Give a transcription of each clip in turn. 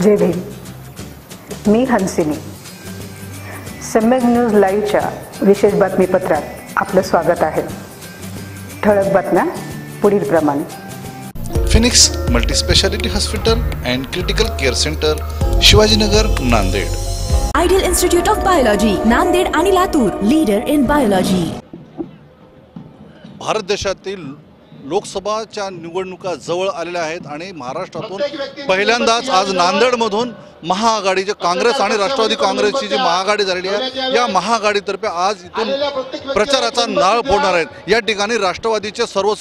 जय भीम. मी हंसिनी. सम्यक न्यूज लाईव्हच्या विशेष बातमीपत्रात आपलं स्वागत आहे. ठळक बातम्या पुढील प्रमाणे. Phoenix multispeciality hospital and critical care centre, Shivajinagar, Nanded. Ideal institute of biology, Nanded आणि Latur, leader in biology. Bharat देशातील लोकसभाच्या निवडणुका जवळ आलेल्या आहेत आणि महाराष्ट्रातून पहिल्यांदाच आज नांदेडमधून महाआघाडीचे काँग्रेस आणि राष्ट्रवादी काँग्रेसची जी महाआघाडी झालेली आहे, या महाआघाडीतर्फे आज इथून प्रचाराचा नाळ फोडणार आहेत. या ठिकाणी राष्ट्रवादीचे सर्व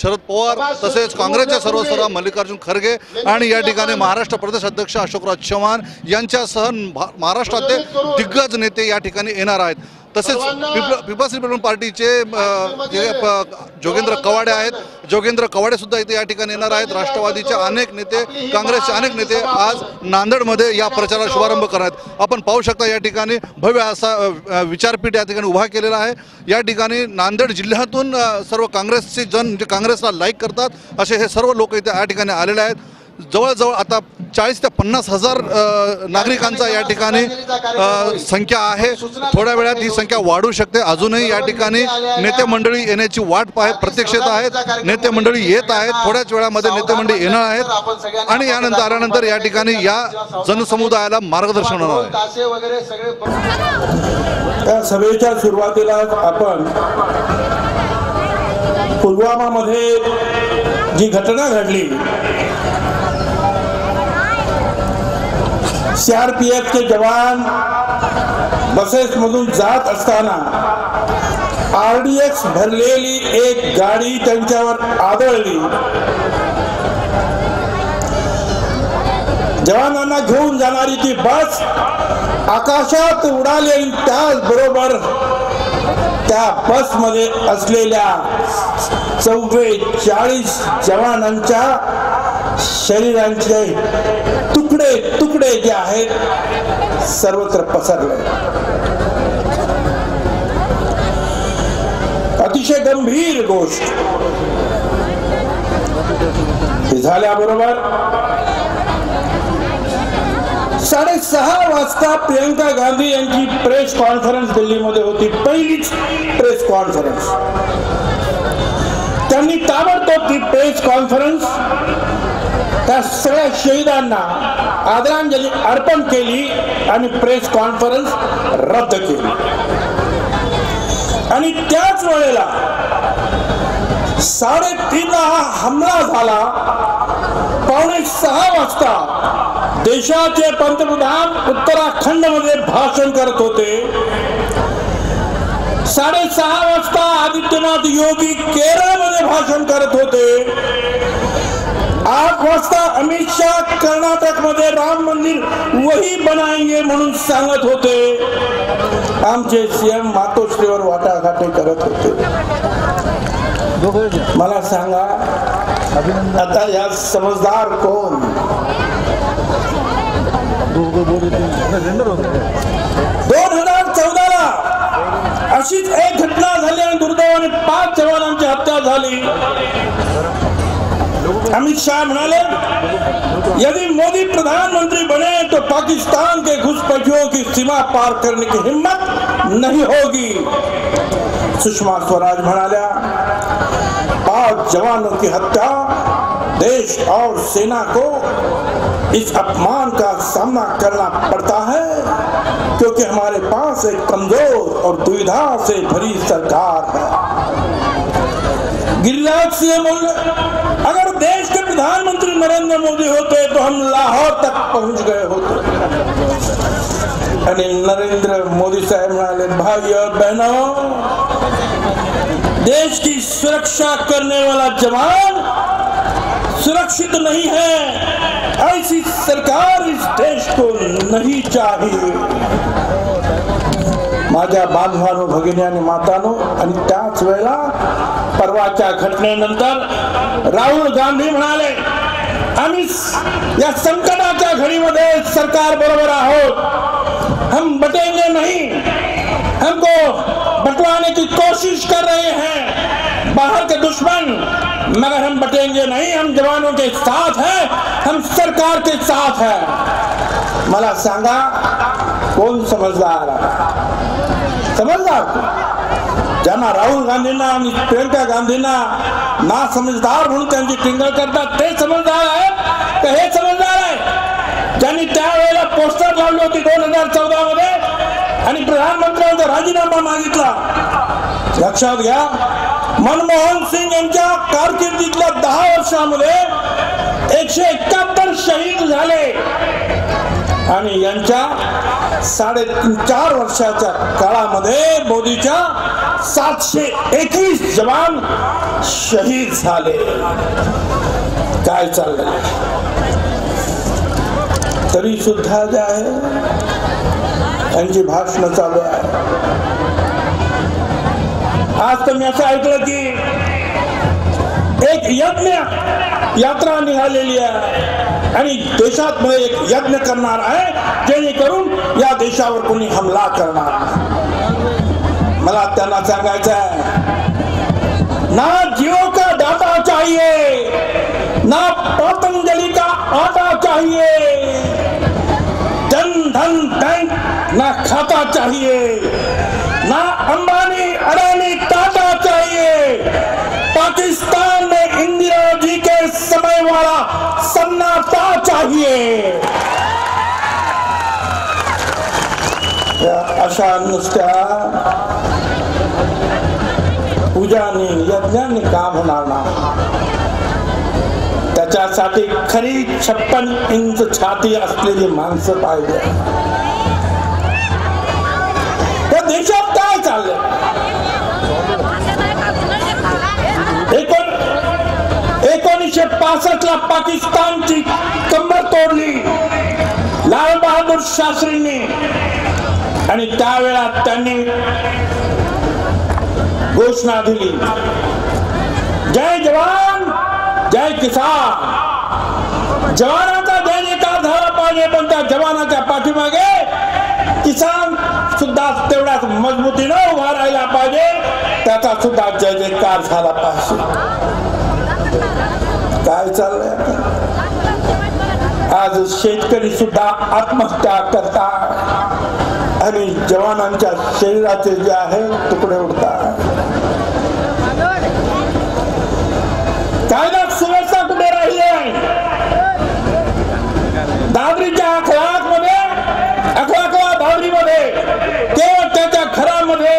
शरद पवार, तसेच काँग्रेसचे सर्व मल्लिकार्जुन खरगे आणि या ठिकाणी महाराष्ट्र प्रदेश अध्यक्ष अशोकराज चव्हाण यांच्यासह महाराष्ट्रातले दिग्गज नेते या ठिकाणी येणार आहेत. तसेच पीपल्स रिपब्लिकन पार्टीचे जोगेंद्र कवाडे आहेत. जोगेंद्र कवाडे सुद्धा इथे या ठिकाणी येणार आहेत. राष्ट्रवादीचे अनेक नेते, काँग्रेसचे अनेक नेते आज नांदेडमध्ये या प्रचाराचा शुभारंभ करणार आहेत. आपण पाहू शकता या ठिकाणी भव्य असा विचारपीठ या ठिकाणी उभा केलेला आहे. या ठिकाणी नांदेड जिल्ह्यातून सर्व काँग्रेसचे जन जे काँग्रेसला लाईक करतात असे हे सर्व लोक इथे या ठिकाणी आलेले आहेत. जवळजवळ आता 40 ते 50 हजार नागरिकांचा या ठिकाणी संख्या आहे. थोड्या वेळात ही संख्या वाढू शकते. अजूनही या ठिकाणी नेते मंडळी येण्याची वाट पाहत प्रतीक्षेत आहेत. नेते मंडळी येत आहेत. थोड्याच वेळामध्ये नेते मंडळी येणार आहेत आणि यानंतर आल्यानंतर या ठिकाणी या जनसमुदायाला मार्गदर्शन होणार आहे. त्या सभेच्या सुरुवातीला आपण पुलवामामध्ये जी घटना घडली, CRPF के जवान बसेसमधून जात असताना RDX भरलेली एक गाडी त्यांच्यावर आदळली. जवानांना घेऊन जाणारी ती बस आकाशात उडाली आणि त्याचबरोबर त्या बसमध्ये असलेल्या 44 जवानांच्या शरीरांचे तुकडे जे आहेत सर्वत्र पसरले. अतिशय गंभीर गोष्ट झाल्याबरोबर 6:30 वाजता प्रियंका गांधी यांची प्रेस कॉन्फरन्स दिल्लीमध्ये होती. पहिलीच प्रेस कॉन्फरन्स. त्यांनी ताबडतोब ती प्रेस कॉन्फरन्स त्या सगळ्या शहीदांना आदरांजली अर्पण केली आणि प्रेस कॉन्फरन्स रद्द केली. आणि त्याच वेळेला 3:30 हा हमला झाला. 5:45 वाजता देशाचे पंतप्रधान उत्तराखंड मध्ये भाषण करत होते. 6:30 वाजता आदित्यनाथ योगी केरळमध्ये भाषण करत होते. 8 वाजता अमित शाह कर्नाटक मध्ये राम मंदिर वही बनाएंगे म्हणून सांगत होते. आमचे CM मातोश्रीवर वाटाघाटी करत होते. मला सांगा, आता या समजदार कोण? 2014 अशीच एक घटना झाली आणि दुर्दैवाने 5 जवानांची हत्या झाली. अमित शाह म्हणाले, यदि मोदी प्रधानमंत्री बने तो पाकिस्तान के घुसपैठियों की सीमा पार करने की हिम्मत नहीं होगी. सुषमा स्वराज म्हणाल्या, 5 जवानों की हत्या, देश और सेना को इस अपमान का सामना करना पड़ता है क्योंकि हमारे पास एक कमजोर और दुविधा से भरी सरकार है. गिरिराज सिंह बोले, अगर देश के प्रधानमंत्री नरेंद्र मोदी होते तो हम लाहौर तक पहुंच गए होते. आणि नरेंद्र मोदी साहब म्हणाले, भाई और बहनों, देश की सुरक्षा करने वाला जवान सुरक्षित नहीं है. ऐसी सरकार इस देश को नहीं चाहिए. माझ्या बांधवांनो, भगिनी मातांनो, आणि त्याच वेळेला परवाच्या घटनेनंतर राहुल गांधी म्हणाले, आम्ही या संकटाच्या घडीमध्ये सरकार बरोबर आहोत. हम बटेंगे नहीं. हमको बटवाने की कोशिश कर रहे हैं बाहर के दुश्मन. मगर हम बटेंगे नहीं, हम जवानों के साथ हैं, हम सरकार के साथ हैं। मला सांगा कोण समजदार आहे? समजदार ज्यांना राहुल गांधींना आणि प्रियंका गांधींना ना समजदार म्हणून त्यांची टिंगल करतात ते समजदार आहेत का हे समजदार आहे? ज्यांनी त्यावेळेला पोस्टर लावली होती 2014 मध्ये आणि प्रधानमंत्र्यांचा राजीनामा मागितला. लक्षात घ्या, मनमोहन सिंग यांच्या कारकिर्दीतल्या 10 वर्षामध्ये 171 शहीद झाले आणि यांच्या 4.5 वर्षाच्या काळामध्ये मोदीच्या 721 जवान शहीद झाले. काय चाललंय? तरी सुद्धा जे आहे त्यांची भाषण चालू आहे. आज तर मी असं ऐकलं की एक यज्ञ यात्रा निघालेली आहे आणि देशात मध्ये एक यज्ञ करणार आहे जेणेकरून या देशावर कोणी हमला करणार. मला त्यांना सांगायचं आहे, ना जियो का डाटा चाहिए, ना पतंजलि का आटा चाहिए, जन धन बैंक ना खाता चाहिए, ना अंबानी अडानी टाटा चाहिए. पाकिस्तान में इंदिरा जी के समय वाला सन्नाटा चाहिए. अशा नुसत्या पूजाने यज्ञाने काम होणार ना. त्याच्यासाठी खरी 56 इंच छाती असलेली माणसं पाहिजे. त्या देशात काय चाललंय? 1965 ला पाकिस्तानची कंबर तोडली लाल बहादूर शास्त्रींनी आणि त्यावेळा त्यांनी घोषणा दिली, जय जवान जय किसान. जवानाचा जय जयकार झाला पाहिजे, पण त्या जवानाच्या पाठीमागे किसान सुद्धा तेवढ्याच मजबूतीनं उभा राहिला पाहिजे, त्याचा सुद्धा जय जयकार झाला पाहिजे. काय चाललंय आज? शेतकरी सुद्धा आत्महत्या करतात आणि जवानांच्या शरीराचे जे आहे तुकडे उडतात. कायदा सुव्यवस्था कुठे राहिली आहे? दादरीच्या अखलाकला दादरीमध्ये केवळ त्याच्या घरामध्ये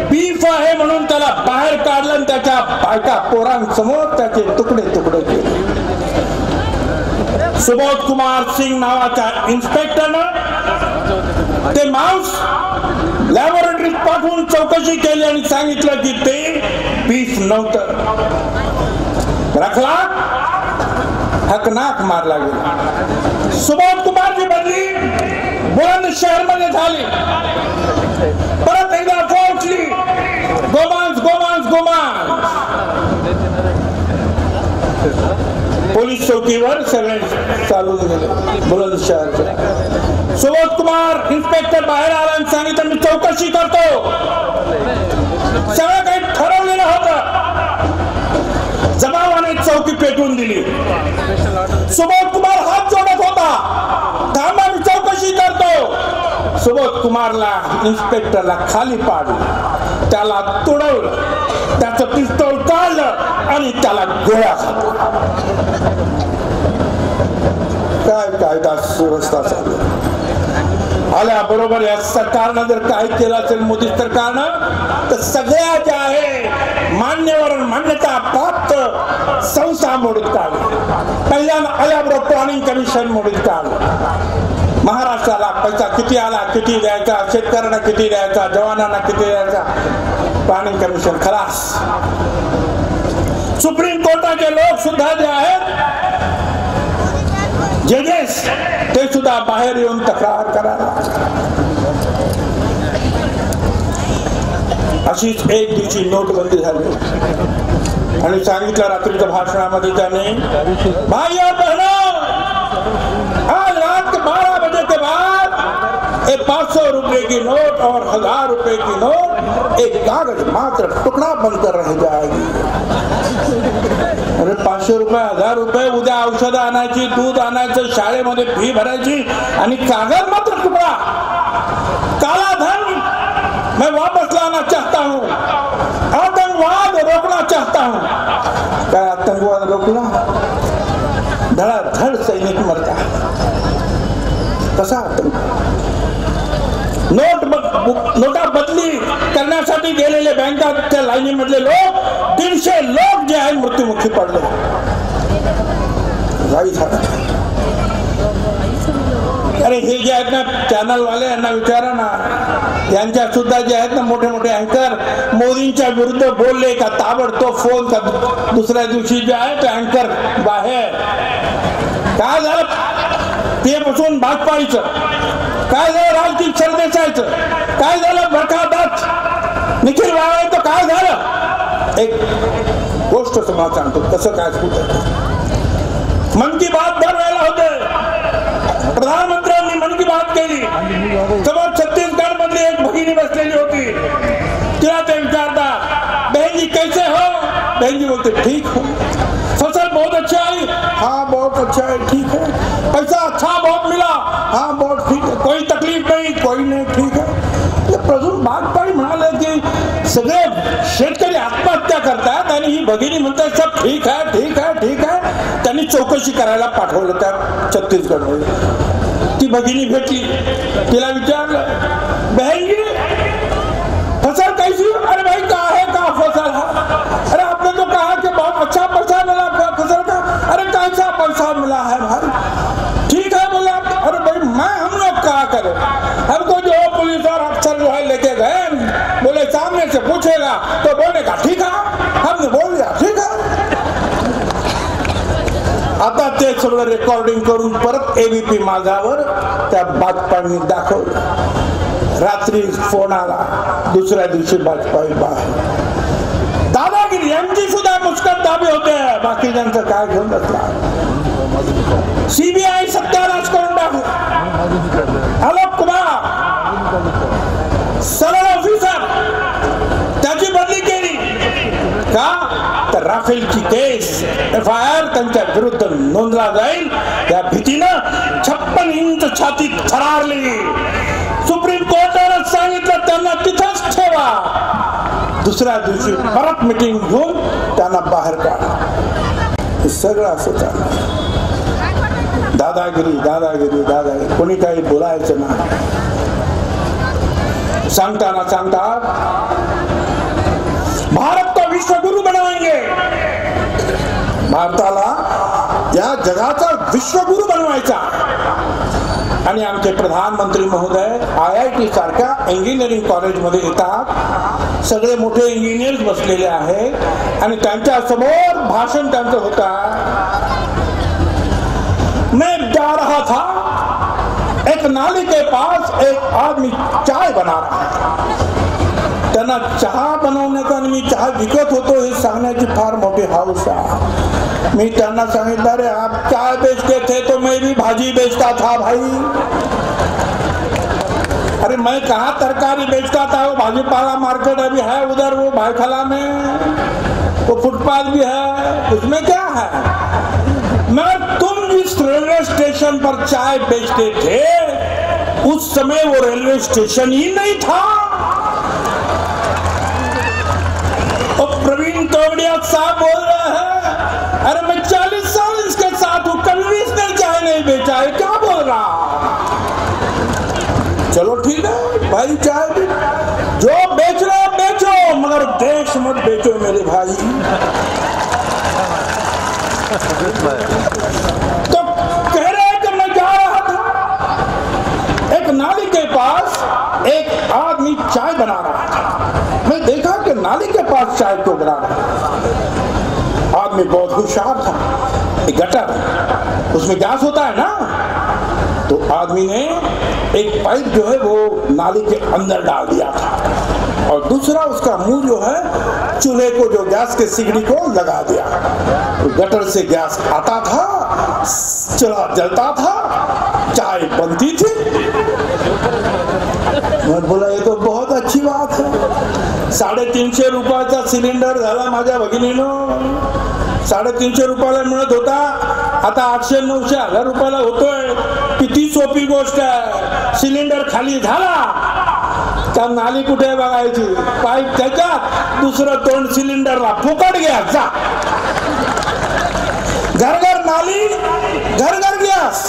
बीफ आहे म्हणून त्याला बाहेर काढलं आणि त्याच्या बायका पोरांसमोर त्याचे तुकडे तुकडे केले. सुबोध कुमार सिंग नावाच्या इन्स्पेक्टरनं ते मांस लॅबोरेटरीत पाठवून चौकशी केली आणि सांगितलं की ते बीफ नव्हतं. रखला हकनाक मारला गेला. सुबोध कुमारची बदली बुलंदशहर मध्ये झाली. परत एकदा पोहोचली गोमांस गोमांस गोमांस. पोलीस चौकीवर सगळे चालू गेले बुलंदशहरचे. सुबोध कुमार इन्स्पेक्टर बाहेर आला आणि सांगितलं मी चौकशी करतो. सगळं काही ठरवलेलं होतं. जमावाने चौकी पेटवून दिली. सुबोध कुमार हात जोडत होता, थांबा मी चौकशी करतो. सुबोध कुमारला इन्स्पेक्टरला खाली पाडलं, त्याला तुडवलं, त्याचं पिस्तूल काढलं आणि त्याला गोळ्या घातल्या. काय कायदा सुव्यवस्था चालू आल्याबरोबर या सरकारनं जर काय केलं असेल मोदी सरकारनं तर सगळ्या ज्या आहे मान्यवर मान्यता प्राप्त संस्था मोडीत काढल्या. पहिल्यांदा आल्याबरोबर प्लॅनिंग कमिशन मोडीत काढलं. महाराष्ट्राला पैसा किती आला, किती द्यायचा, शेतकऱ्यांना किती द्यायचा, जवानांना किती द्यायचा, प्लॅनिंग कमिशन खलास. सुप्रीम कोर्टाचे लोक सुद्धा जे आहेत जजेस ते सुद्धा बाहेर येऊन तक्रार करायला. अशीच एक दिवशी नोटबंदी झाली आणि सांगितलं रात्रीच्या भाषणामध्ये त्याने, भाई और बहनों, आज रात के 12 बजे के बाद 5 500 रुपए की नोट और 1000 रुपए की नोट एक कागज मात्र टुकड़ा बनकर रह जाएगी। अरे 500 रुपये 1000 रुपये उद्या औषधं आणायची, दूध आणायचं, शाळेमध्ये फी भरायची आणि कागज मात्र टुकड़ा। काला धन मैं वापस लाना चाहता हूँ, आतंकवाद रोकना चाहता हूँ। क्या आतंकवाद रोकना? धड़ाधड़ सैनिक मरता है, कसा आतंक? नोटा बदली करण्यासाठी गेलेले बँकाच्या लाईनीमधले लोक 150 लोक जे आहेत मृत्युमुखी पडले। अरे हे जे आहेत ना चॅनल वाले यांना विचारा ना, यांच्या सुद्धा जे आहेत ना मोठे मोठे अँकर मोदींच्या विरुद्ध बोलले का ताबडतोब फोन का दुसऱ्या दिवशी जे आहे ते अँकर बाहेर। काय झालं तेपासून भाजपाईचं, काय झालं राजकीय सरदेसाईचं, काय झालं बरखादत निखिल वाळेचं, काय झालं? एक गोष्ट तुम्हाला सांगतो कसं काय होतं। मन की बात दरवेळेला होते, प्रधानमंत्र्यांनी मन की बात केली, समोर छत्तीसगड मधली एक भगिनी बसलेली होती, तिला ते विचारतात बहन जी कैसे हो? बहन जी बोलते ठीक हो। फसल बहुत अच्छा आई? हाँ बहुत अच्छा है, ठीक है। पैसा अच्छा बहुत मिला? हाँ बहुत ठीक है। कोई तकलीफ नहीं? कोई नहीं, ठीक है। प्रसून बागपाई म्हणाले की सगळे शेतकरी आत्महत्या करतात आणि ही भगिनी म्हणतात सब ठीक है ठीक है ठीक है। त्यांनी चौकशी करायला पाठवलं त्या छत्तीसगडमध्ये। ती भगिनी भेटली, तिला विचारलं बहन जी फसल कैसी? अरे भाई क्या है का फसल है? अरे आपने तो कहा कि बहुत अच्छा पैसा मिला फसल का। अरे कैसा पैसा मिला है भाई? ठीक है बोला। अरे भाई हम लोग क्या करें, हमको जो पुलिस और अफसर जो है लेके गए, बोले सामने से पूछेगा तो बोलने का ठीक है, हमने बोल दिया ठीक है। आता ते सगळं रेकॉर्डिंग करून परत एबीपी माझावर त्या बातपाडणी दाखवलं। रात्री फोन आला, दुसऱ्या दिवशी बाजपाई बाहेर। दादागिरी यांची सुद्धा मुस्कट दाबे होते, बाकी ज्यांचं काय घेऊन बसला। सीबीआय सत्यानाश करून टाकला। आलोक कुमार सरळ ऑफिसर, त्याची बदली केली का? तर राफेलची केस FIR त्यांच्या विरुद्ध नोंदला जाईल त्या भीतीनं 56 इंच छाती थरारली। सुप्रीम कोर्टाने सांगितलं त्यांना तिथंच ठेवा। दुसऱ्या दिवशी परत मीटिंग घेऊन त्यांना बाहेर काढा। सगळं असं चाललं। दादागिरी दादागिरी दादागिरी, कोणी काही बोलायचं नाही। सांगताना सांगतात भारत को विश्वगुरु बनवाएंगे, भारताला या जगाचा विश्वगुरु बनवायचा। आणि आमचे प्रधानमंत्री महोदय IIT सारख्या इंजिनिअरिंग कॉलेजमध्ये येतात, सगळे मोठे इंजिनियर्स बसलेले आहेत आणि त्यांच्या समोर भाषण त्यांचं होता। मैं जा रहा था, एक नाली के पास एक आदमी चाय बना रहा था। त्यांना चहा बनवण्याचा आणि मी चहा विकत होतो हे सांगण्याची फार मोठी हौस आहे। मी त्यांना सांगितलं अरे आप चाय बेचते थे तो मैं भी भाजी बेचता था भाई। अरे मैं कहाँ तरकारी बेचता था, वो भाजीपाला मार्केट अभी है उधर वो भाईखला में, वो फुटपाथ भी है, उसमें क्या है? मगर तुम जिस रेलवे स्टेशन पर चाय बेचते थे उस समय वो रेलवे स्टेशन ही नहीं था। और प्रवीण तोगड़िया साहब बोल रहे हैं अरे मैं 40 साल इसके साथ हूं, कभी भी इसने चाय नहीं बेचा है, क्या बोल रहा? चलो ठीक है भाई, चाय भी जो बेच रहे हो बेचो, मगर देश मत बेचो मेरे भाई। तो कह रहे हैं कि मैं जा रहा था, एक नाली के पास एक आदमी चाय बना रहा था। मैं देखा कि नाली के पास चाय क्यों बना रहा था। आदमी बहुत होशियार था। एक गटर, उसमें गैस होता है ना, तो आदमी ने एक पाइप जो है वो नाली के अंदर डाल दिया था और दूसरा उसका मुंह जो है चूल्हे को जो गैस के सिगड़ी को लगा दिया। तो गटर से गैस आता था, चूल्हा जलता था, चाय बनती थी। मैं बोला ये तो बहुत अच्छी बात है. 350 रुपयाचा सिलेंडर झाला माझ्या भगिनीनं. 350 रुपयाला मिळत होता, आता 800-900-1000 रुपयाला होतोय. किती सोपी गोष्ट आहे. सिलेंडर खाली झाला का नाली कुठे बघायची, पाईप त्याच्यात, दुसरं तोंड सिलेंडरला, फुकट घ्या जा. घर घर नाली, घर घर गैस.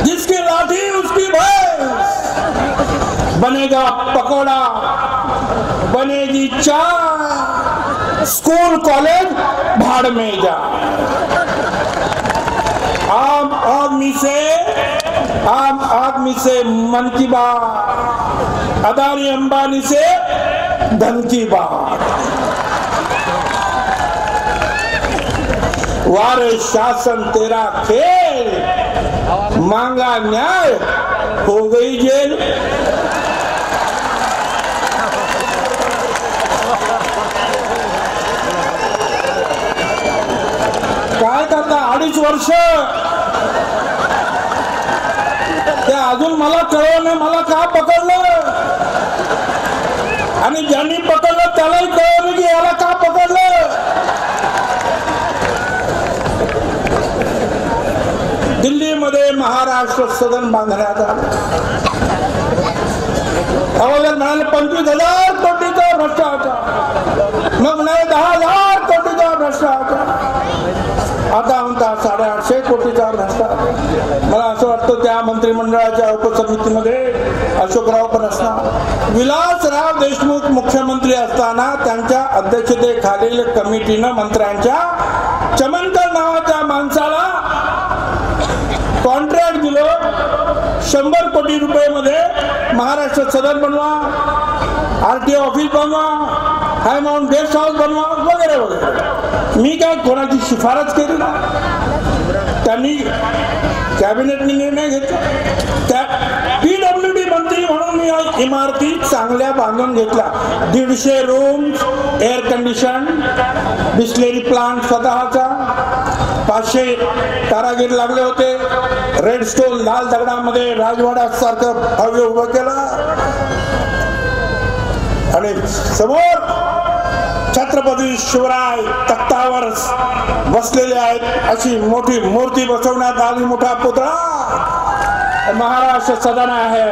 जिसकी लाठी उसकी भैंस. बनेगा पकौड़ा, बनेगी चाय, स्कूल कॉलेज भाड़ में जा. आम आदमी से मन की बात, अदानी अंबानी से धन की बात. वारे शासन तेरा खेल, मांगा न्याय हो गई जेल. काय करता 2.5 वर्ष ते अजून मला कळलं, मला का पकडलं, आणि ज्यांनी पकडलं त्यालाही कळलं की याला का पकडलं. दिल्लीमध्ये महाराष्ट्र सदन बांधण्यात आलं. अगोदर म्हणाले 25,000 कोटीचा भ्रष्टाचार, मग म्हणाले 10,000 कोटीचा भ्रष्टाचार, आता म्हणता 850 कोटीचा भ्रष्टाचार. मला असं वाटतं त्या मंत्रिमंडळाच्या उपसमितीमध्ये अशोकराव पण असणार. विलासराव देशमुख मुख्यमंत्री असताना त्यांच्या अध्यक्षतेखालील कमिटीनं मंत्र्यांच्या चमनकर नावाच्या माणसाला कॉन्ट्रॅक्ट दिलं 100 कोटी रुपये महाराष्ट्र सदन बनवा, RTO ऑफिस बनवा, हाय माउंट गेस्ट हाऊस बनवा, वगैरे वगैरे. मी काय कोणाची शिफारस केली ना, त्यांनी कॅबिनेटने निर्णय घेतला. त्या PWD मंत्री म्हणून मी इमारती चांगल्या बांधून घेतल्या. 150 rooms, air condition, Bisleri plant स्वतःचा, 500 कारागीर लागले होते. रेड स्टोन लाल दगडामध्ये राजवाडा सारखं भव्य उभं केलं, आणि समोर छत्रपती शिवराय तख्तावर बसलेले आहेत अशी मोठी मूर्ती बसवण्यात आली. मोठा पुतळा महाराष्ट्र सदन आहे.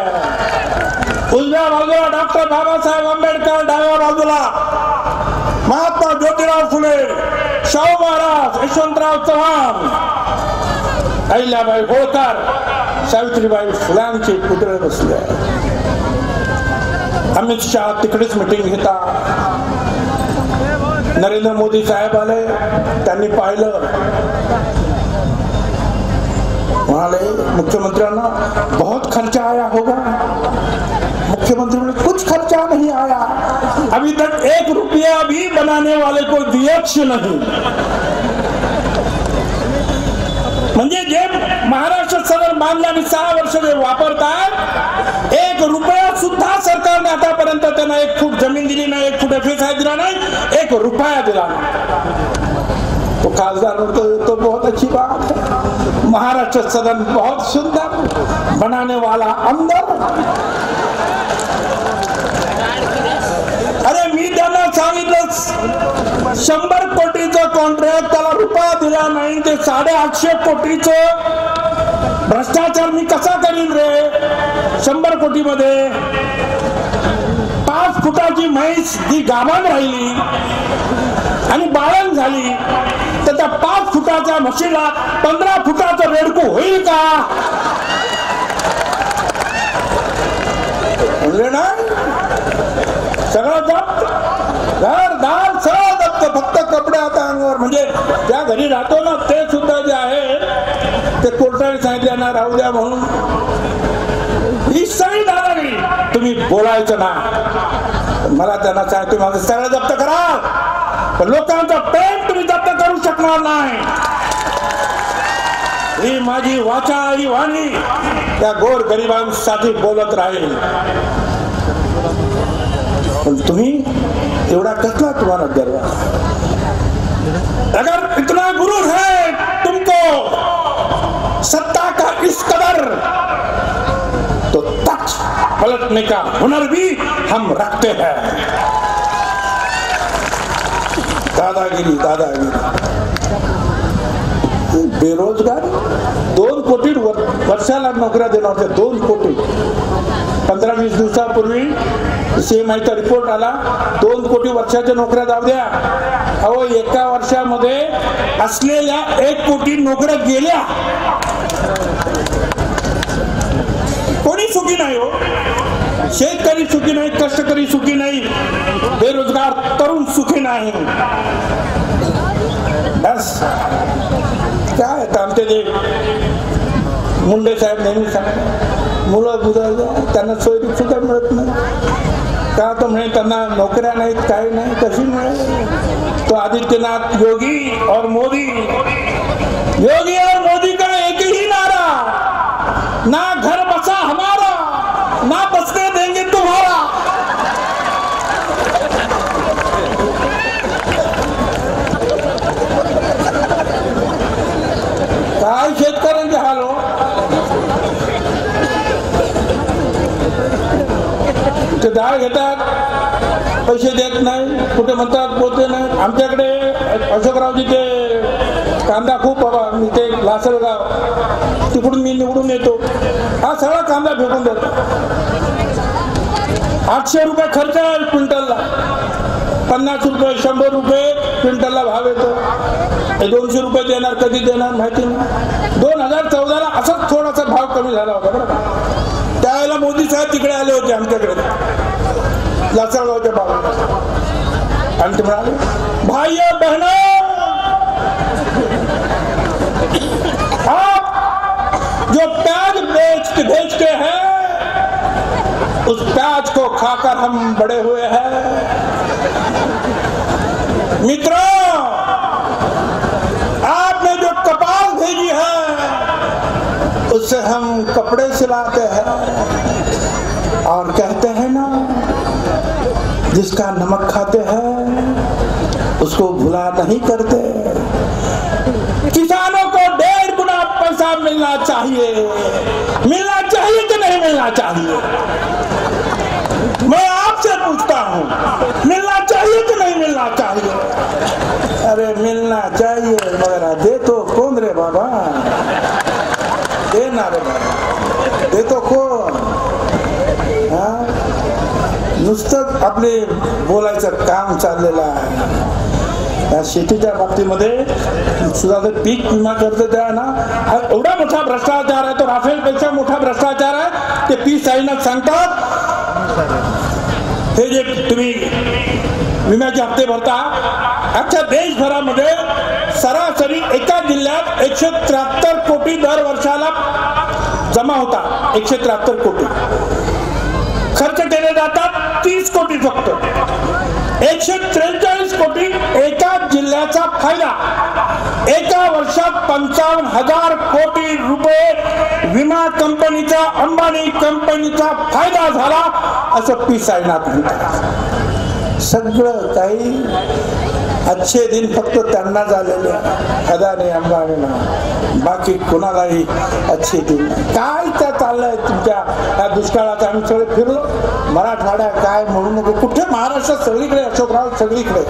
उजव्या बाजूला डॉक्टर बाबासाहेब आंबेडकर, डाव्या बाजूला महात्मा ज्योतिराव फुले, शाहू महाराज, यशवंतराव चव्हाण, अहिल्याबाई होळकर, सावित्रीबाई फुलांचे पुतळे बसले. अमित शहा तिकडेच मीटिंग घेतात. नरेंद्र मोदी साहेब आले, त्यांनी पाहिलं, म्हणाले मुख्यमंत्र्यांना बहुत खर्चा आया होगा. मुख्यमंत्री ने कुछ खर्चा नहीं आया, अभी तक 1 रुपया भी बनाने वाले को दियक्ष नहीं. म्हणजे जे महाराष्ट्र सदन बांधल्याने 6 वर्ष जे वापरतात, 1 रुपया सुद्धा सरकारने आतापर्यंत त्यांना 1 फूट जमीन दिली नाही, 1 फूट FSI दिला नाही, 1 रुपया दिला नाही. तो खासदार तो बहुत अच्छी बात है, महाराष्ट्र सदन बहुत सुंदर, बनाने वाला अंदर. अरे मी त्यांना सांगितलं 100 कोटीचं कॉन्ट्रॅक्ट, त्याला रुपया दिला नाही, ते 850 कोटीचं भ्रष्टाचार मी कसा करीन रे. 100 कोटीमध्ये 5 फुटाची म्हैस जी गाभान राहिली आणि बाळण झाली, तर त्या 5 फुटाच्या म्हशीला 15 फुटाचं रेडकू होईल का. म्हणले नाही, सगळं जप्त, घरदार सगळं जप्त, फक्त कपडे आता अंगावर. म्हणजे ज्या घरी राहतो ना ते सुद्धा जे आहे ते कोर्टाने सांगितले ना राहू द्या म्हणून. ही सगळी दादागिरी, तुम्ही बोलायचं ना. मला त्यांना सांगितलं माझं सगळं जप्त करा, पण लोकांचा प्रेम तुम्ही जप्त करू शकणार नाही. ही माझी वाचा, ही वाणी त्या गोर गरिबांसाठी बोलत राहील. पण तुम्ही एवढा कसला तुम्हाला गर्व. अगर इतना गुरूर है तुमको सत्ता का इस कदर, तो तख्त पलटने का हुनर भी हम रखते हैं। दादागिरी बेरोजगार 2 कोटी वर्षाला नोकऱ्या देणार होत्या, 2 कोटी। 15-20 दिवसापूर्वी सीएमआयचा रिपोर्ट आला, 2 कोटी वर्षाच्या नोकऱ्या जाऊ द्या। अहो, एका वर्षामध्ये असलेल्या 1 कोटी नोकऱ्या गेल्या। कोणी सुखी नाही हो, शेतकरी सुखी नाही, कष्टकरी सुखी नाही, बेरोजगार तरुण सुखी नाही। बस काय आमचे ते मुंडे साहेब नेहमी सांगतात, मुलं बुजायला त्यांना सोयी सुद्धा मिळत नाही का, तो म्हणे त्यांना नोकऱ्या नाहीत, काही नाही, कशी मिळेल। तो आदित्यनाथ योगी और मोदी का एक ही नारा, ना घर बसा हमारा, ना बसने देंगे तुम्हारा। काय शेतकऱ्यांचे हाल हो। ते डाळ घेतात, पैसे देत नाही, कुठे म्हणतात बोलते नाही। आमच्याकडे अशोकरावजी ते कांदा खूप बाबा, मी ते लासलगाव तिकडून मी निवडून येतो, हा सगळा कांदा फेकून देतो। 800 रुपये खर्च आहे क्विंटलला, 50 रुपये 100 रुपये क्विंटलला भाव येतो। 200 रुपये देणार, कधी देणार माहिती नाही। 2014ला असाच थोडासा भाव कमी झाला होता बरं का, त्यावेळेला मोदी साहेब तिकडे आले होते आमच्याकडे लासलगावच्या भावात, आणि ते म्हणाले, भाइयों बहनों, आप जो प्याज बेचते हैं, उस प्याज को खाकर हम बड़े हुए हैं। मित्रों, आपने जो कपास भेजी है, उससे हम कपड़े सिलाते हैं, और कहते हैं ना, जिसका नमक खाते हैं उसको भुला नहीं करते। किसानों को 1.5 गुना पैसा मिलना चाहिए कि नहीं मिलना चाहिए? मैं आपसे पूछता हूँ, मिलना चाहिए कि नहीं मिलना चाहिए? अरे मिलना चाहिए, मगर दे तो कौन रे बाबा, दे ना रे बाबा, दे तो कौन? नुसतं आपले बोलायचं काम चाललेलं आहे। शेतीच्या बाबतीमध्ये सुद्धा पीक विमा कर्ज द्या ना, एवढा मोठा भ्रष्टाचार आहे, तो राफेल पेक्षा मोठा भ्रष्टाचार आहे। ते पी साईनाथ सांगतात, हे जे तुम्ही विम्याचे हप्ते भरता, अख्ख्या देशभरामध्ये सरासरी एका जिल्ह्यात 173 कोटी दर वर्षाला जमा होता। 173 कोटी खर्च केले जातात, 30 कोटी फक्त। 143 कोटी एका जिल्ह्याचा फायदा। एका वर्षात 55,000 कोटी रुपये विमा कंपनीचा, अंबानी कंपनीचा फायदा झाला, असं पी साईनाथ म्हणतात। सगळं काही अच्छे दिन फक्त त्यांना झालेले, अदानी अंबानीना, बाकी कोणालाही अच्छे दिन काय त्या चाललंय तुमच्या या दुष्काळात। आम्ही सगळे फिरलो, मराठवाड्या काय म्हणू नको, कुठे महाराष्ट्रात सगळीकडे अशोकराव, सगळीकडे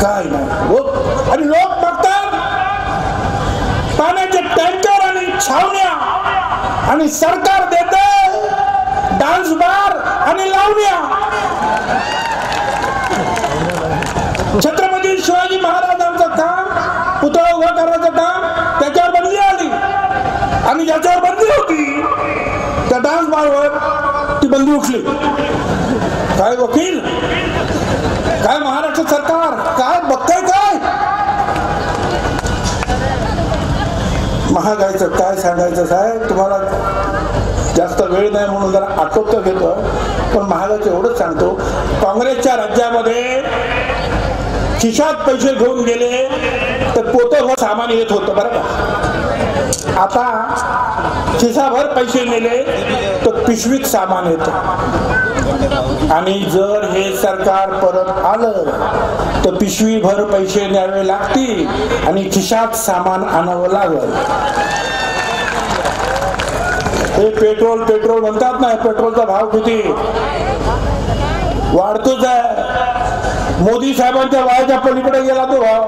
काय नाही लोक, आणि लोक बघतात पाण्याचे टँकर आणि छावण्या, आणि सरकार देते डान्स बार आणि लावण्या। छत्रपती शिवाजी महाराजांचं काम, पुतळा उभा करायचं काम, त्याच्यावर बंदी आली, आणि ज्याच्यावर बंदी होती त्या डान्स बारवर ती बंदी उठली। काय वकील, काय महाराष्ट्र सरकार, काय बघताय काय? महागाईचं काय सांगायचं साहेब, तुम्हाला जास्त वेळ नाही म्हणून जरा आटोपतो घेतो, पण महागाईचं एवढंच सांगतो, काँग्रेसच्या राज्यामध्ये खिशात पैसे घेऊन गेले तर पोतभर सामान येत होतं बरं का। आता खिसाभर पैसे नेले तर पिशवीत सामान येतं, आणि जर हे सरकार परत आलं तर पिशवीभर पैसे न्यावे लागतील आणि खिशात सामान आणावं लागल। हे पेट्रोल पेट्रोल म्हणतात ना, पेट्रोलचा भाव किती वाढतोच आहे. मोदी साहेबांच्या वयाच्या पलीकडे गेला तो भाव.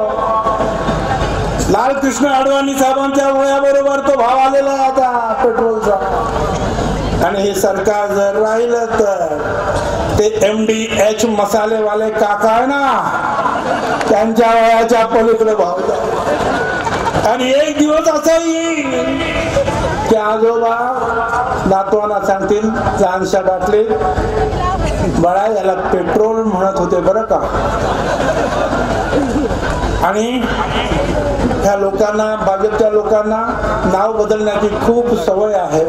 लालकृष्ण अडवाणी साहेबांच्या वयाबरोबर तो भाव आलेला आहे आता पेट्रोलचा. आणि हे सरकार जर राहिलं तर ते MDH मसालेवाले काका आहे ना, त्यांच्या वयाच्या पलीकडे भाव. आणि एक दिवस असा येईल की आजोबा नातवांना सांगतील, लहानशा बाटलीत, बळा याला पेट्रोल म्हणत होते बरं का. आणि ह्या लोकांना, भाजपच्या लोकांना नाव बदलण्याची खूप सवय आहे.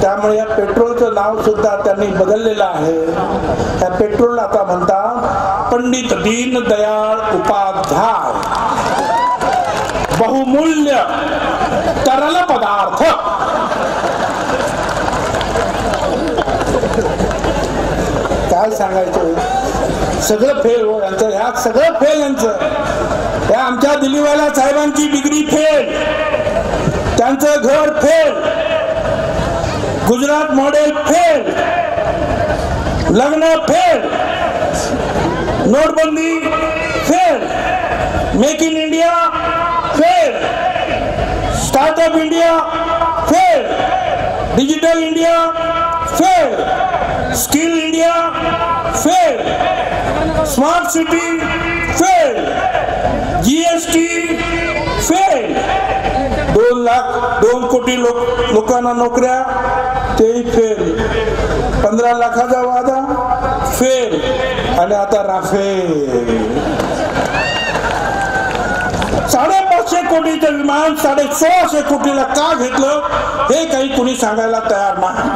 त्यामुळे या पेट्रोलचं नाव सुद्धा त्यांनी बदललेलं आहे. या पेट्रोल आता म्हणतात पंडित दीनदयाळ उपाध्याय बहुमूल्य तरल पदार्थ. काय सांगायचं, सगळं फेल हो यांचं. ह्यात सगळं फेल यांचं. या आमच्या दिल्लीवाल्या साहेबांची डिग्री फेल, त्यांचं घर फेल, गुजरात मॉडेल फेल, लग्न फेल, नोटबंदी fail, make in India fail, startup India fail, digital India fail, skill India fail, smart city fail, GST fail, 2 कोटी लोकांना नोकऱ्या तेही फेल, 15 लाखाचा वादा फेल, आणि आता राफेल. 550 कोटीचं विमान 1650 कोटीला का घेतलं हे काही कुणी सांगायला तयार नाही.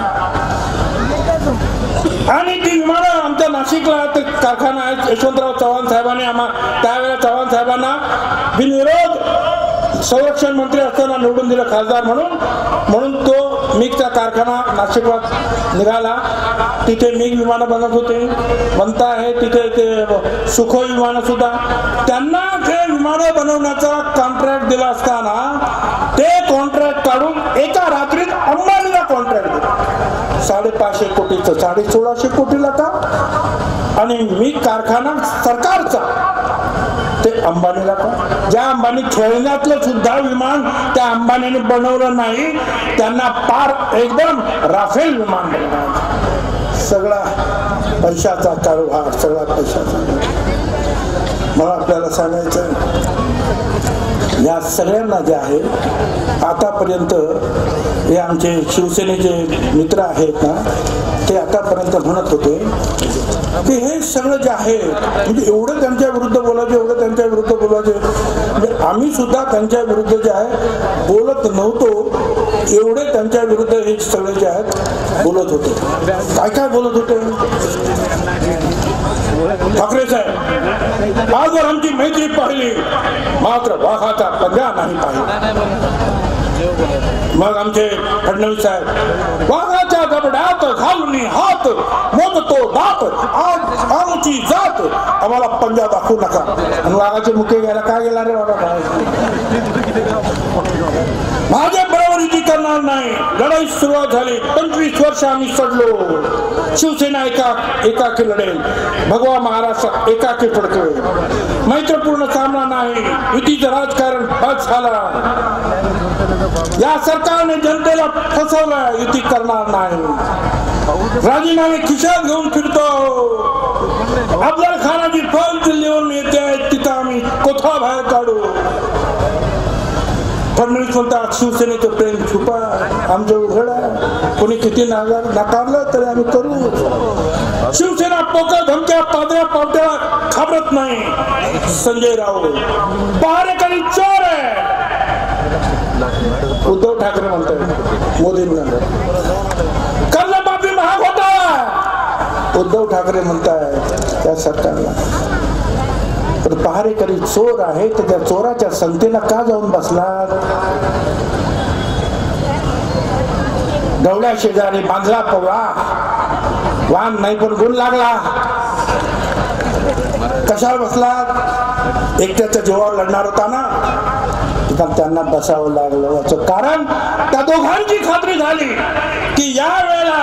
आणि ती विमानं आमच्या नाशिकला ते कारखाना आहे, यशवंतराव चव्हाण साहेबांनी त्यावेळेला चव्हाण साहेबांना बिनविरोध संरक्षण मंत्री असताना निवडून दिलं खासदार म्हणून तो मिगचा कारखाना नाशिकला निघाला. तिथे मिग विमानं बनत होते, बनता आहे तिथे ते सुखोई विमानं सुद्धा. त्यांना ते विमानं बनवण्याचा कॉन्ट्रॅक्ट दिला असताना ते कॉन्ट्रॅक्ट काढून एका रात्रीत अंबानीला कॉन्ट्रॅक्ट दिला. 550 कोटीचं 1650 कोटीला का. आणि मी कारखाना सरकारचा ते अंबानीला का. ज्या अंबानी खेळण्यातलं सुद्धा विमान त्या अंबानीने बनवलं नाही, त्यांना पार एकदम राफेल विमान बनवलं. सगळा पैशाचा कारभार, सगळा पैशाचा. मला आपल्याला सांगायचं, या सगळ्यांना जे आहे आतापर्यंत हे आमचे शिवसेनेचे मित्र आहेत ना, ते आतापर्यंत म्हणत होते की हे सगळं जे आहे म्हणजे एवढं त्यांच्या विरुद्ध बोलायचे, एवढं त्यांच्या विरुद्ध बोलायचे. म्हणजे आम्ही सुद्धा त्यांच्या विरुद्ध जे आहे बोलत नव्हतो, एवढे त्यांच्या विरुद्ध हे सगळे जे आहेत बोलत होते. काय काय बोलत होते ठाकरे साहेब, आजवर आमची मैत्री पाहिली मात्र वाघाचा पंजा नाही पाहिला. मग आमचे फडणवीस साहेब, वाघाच्या गबड्यात घालून हात मोजतो दात, आज आमची जात, आम्हाला पंजा दाखवू नका. आणि वाघाचे मुके घ्यायला काय गेला रे बाबा. भाजप बरोबर युती करणार नाही. लढाई सुरुवात झाली. 25 वर्ष आम्ही सडलो. शिवसेना एकाकी लढेल, भगवा महाराष्ट्र एकाकी फडकवेल. मैत्रपूर्ण सामना नाही, युतीचं राजकारण बस झाला. या सरकारने जनतेला फसवलं, युती करणार नाही. राजीनामे खिशात घेऊन फिरतो. अफजल खानाची फौज दिल्लीवरून येते, तिथं आम्ही कोथा बाहेर काढू. फडणवीस म्हणतात शिवसेनेचं प्रेम छुपा, आमचं उघड आहे. कोणी किती नाकारलं तरी आम्ही करू. शिवसेना पोकळ धमक्या पादऱ्या पावट्याला घाबरत नाही. संजय राऊत पहारेकरी चोर आहे. उद्धव ठाकरे म्हणतात मोदींना कर्जमाफी महाग होता. उद्धव ठाकरे म्हणतात त्या सरकारला तर पहारेकरी चोर आहे, तर त्या चोराच्या संगतीला का जाऊन बसलात. डवळ्या शेजारी बांधला पवळा, वान नाही पण गुण लागला. कशाला बसलात. एकट्याच्या जीवावर लढणार होता ना, पण त्यांना बसावं लागलं. याचं कारण त्या दोघांची खात्री झाली की या वेळेला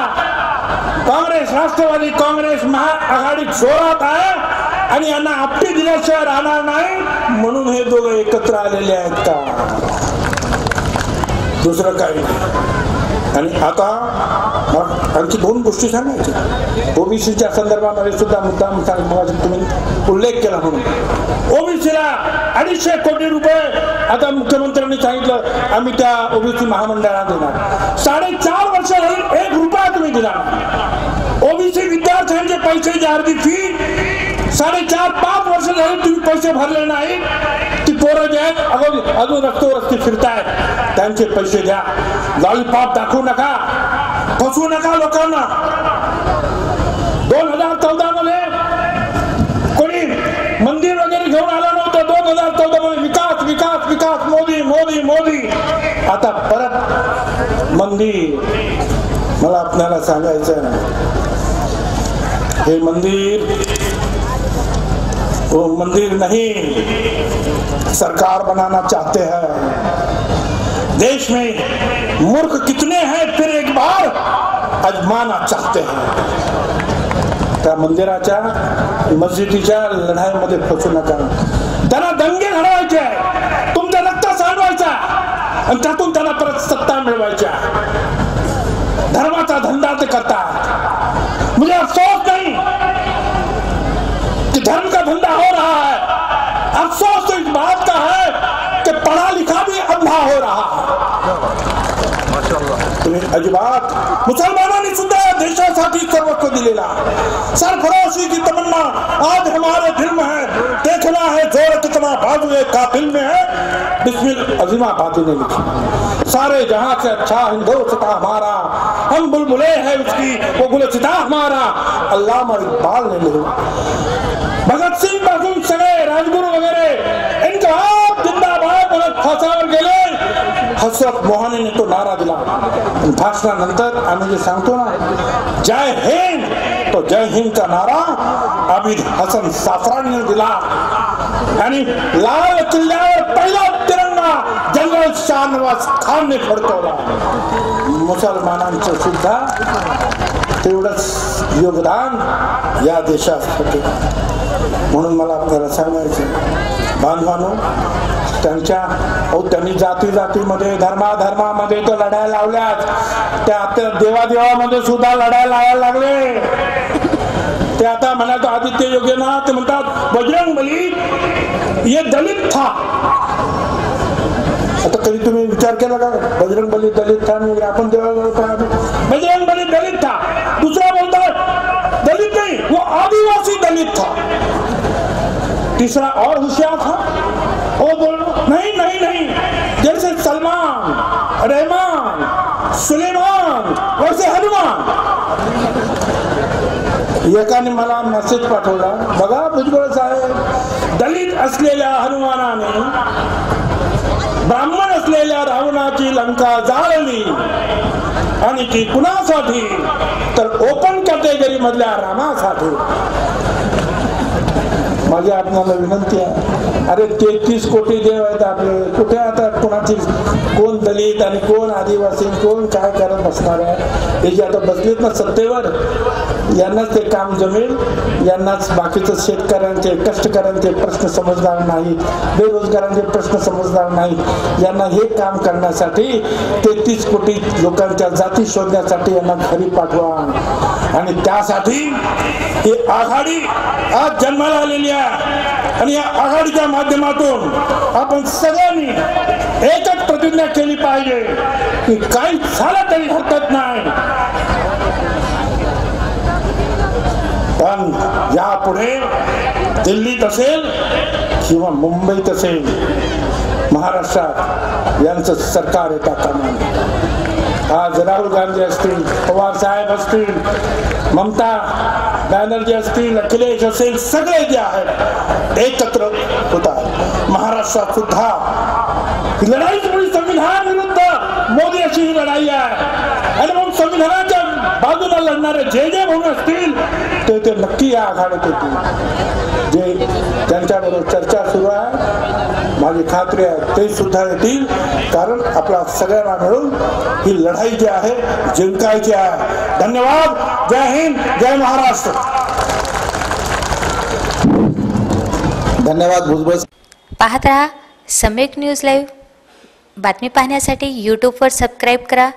काँग्रेस, राष्ट्रवादी काँग्रेस महाआघाडी जोरात आहे आणि यांना आपटी दिल्याशिवाय राहणार नाही, म्हणून हे दोघं एकत्र आलेले आहेत का, दुसरं काही नाही. आणि आता आणखी दोन गोष्टी सांगायच्या. ओबीसीच्या संदर्भामध्ये सुद्धा मुद्दा तुम्ही उल्लेख केला. म्हणून ओबीसीला 250 कोटी रुपये आता मुख्यमंत्र्यांनी सांगितलं आम्ही त्या ओबीसी महामंडळाला देणार. 4.5 वर्ष झाली 1 रुपया तुम्ही दिला. ओबीसी विद्यार्थ्यांचे पैसे अर्धी फी 4.5-5 वर्ष झाली तुम्ही पैसे भरले नाही. ती पोरं जे आहेत अजून रस्ते फिरतायत, त्यांचे पैसे द्या. लॉलीपॉप दाखवू नका, फसवू नका लोकांना. 2014 मध्ये कोणी मंदिर वगैरे घेऊन आलं नव्हतं. 2014 मध्ये विकास विकास विकास, मोदी मोदी मोदी. आता परत मंदिर. मला आपल्याला सांगायचं हे वो मंदिर नहीं सरकार बनाना चाहते हैं. देश में मूर्ख कितने हैं फिर एक बार आजमाना चाहते हैं. त्या मंदिराच्या मस्जिदीच्या लढाईमध्ये फसू नका. त्यांना दंगे घडवायचे, तुमचा रक्त सांडवायचा आणि त्यातून त्यांना परत सत्ता मिळवायच्या. धर्माचा धंदा ते करतात. मुझे अफसोस नहीं कि धर्म का धंधा हो रहा है, अफसोस तो इस बात का है कि पढ़ा लिखा भी अंधा हो रहा है. तुम्ही अजिबात मुसलमानांनी सुद्धा देशासाठी सर्वस्व दिलेला. सरफरोशी की तमन्ना आज हमारे दिल में है. देखना है जोर कितना बाजुए कातिल में है. बिस्मिल अजीमा बाती ने लिखी. सारे जहां से अच्छा हिंदुस्तान हमारा, हम बुलबुले हैं उसकी, वो गुलसिता हमारा. अल्लामा इकबाल ने लिखा. भगत सिंग पासून सगळे राजगुरू वगैरे इनकलाब जिंदाबाद म्हणत फासावर गेले. हसरत मोहानीने तो नारा दिला. भाषणानंतर आम्ही जे सांगतो ना जय हिंद, तो जय हिंदचा नारा आबिद हसन साफरानीने दिला. आणि लाल किल्ल्यावर पहिला तिरंगा जनरल शाहनवाज खान ने फडकवला. मुसलमानांचं सुद्धा तेवढंच योगदान या देशासाठी. म्हणून मला आपल्याला सांगायचं बांधवानो, त्यांनी जातीमध्ये धर्मामध्ये तर लढायला लावल्यात. त्या देवादेवामध्ये सुद्धा लढायला लावायला लागले. ते आता म्हणतात आदित्य योगीनाथ ते म्हणतात बजरंग बली ये दलित था. आता कधी तुम्ही विचार केला का बजरंग बली दलित था? आपण देवाला बजरंग बली दलित था. दुसरा बोलता दलित नहीं, वो आदिवासी दलित था. तीसरा और होशियार था, वो बोल नहीं नहीं नहीं, जैसे सलमान, रहमान, सुलेमान वैसे हनुमान. एकाने मला मेसेज पाठवला, बघा भुजबळ साहेब, दलित असलेल्या हनुमानाने ब्राह्मण असलेल्या रावणाची लंका जाळली आणि ती कुणासाठी तर ओपन कॅटेगरी मधल्या रामासाठी. माझी आपल्याला विनंती आहे, अरे 33 कोटी देव आहेत आपले, कुठे आता कोणाची कोण दलित आणि कोण आदिवासी कोण काय करत बसणार आहे? हे जे आता बसलेत ना सत्तेवर, यांनाच ते काम जमेल. यांनाच बाकीचं शेतकऱ्यांचे कष्टकऱ्यांचे प्रश्न समजणार नाही, बेरोजगारांचे प्रश्न समजणार नाही. यांना हे काम करण्यासाठी 33 कोटी लोकांच्या जाती शोधण्यासाठी यांना घरी पाठवा. आणि त्यासाठी ही आघाडी आज जन्माला आलेली आहे. आणि या आघाडीच्या माध्यमातून आपण सगळ्यांनी एकच प्रतिज्ञा केली पाहिजे की काही झालं तरी हरकत नाही, पण यापुढे दिल्लीत असेल किंवा मुंबईत असेल, महाराष्ट्रात यांचं सरकार येता कामा नये. आज राहुल गांधी असतील, पवार साहेब असतील, ममता बॅनर्जी असतील, अखिलेश असेल, सगळे जे आहेत एकत्र होतात. महाराष्ट्रात सुद्धा ही लढाई संविधान विरुद्ध मोदी अशी ही लढाई आहे. आणि मग संविधानाच्या बाजूला लढणारे जे जे भाऊ असतील ते नक्की या आघाडीत येतील. जे त्यांच्याबरोबर चर्चा सुरू आहे. माझी खात्री आहे ते सुद्धा येतील, कारण आपल्या सगळ्यांना मिळून ही लढाई जी आहे जिंकायची आहे. धन्यवाद. जय हिंद, जय महाराष्ट्र. धन्यवाद भुजबळ. पाहत रहा सम्यक न्यूज लाईव्ह. बातमी पाहण्यासाठी यूट्यूबवर सबस्क्राईब करा.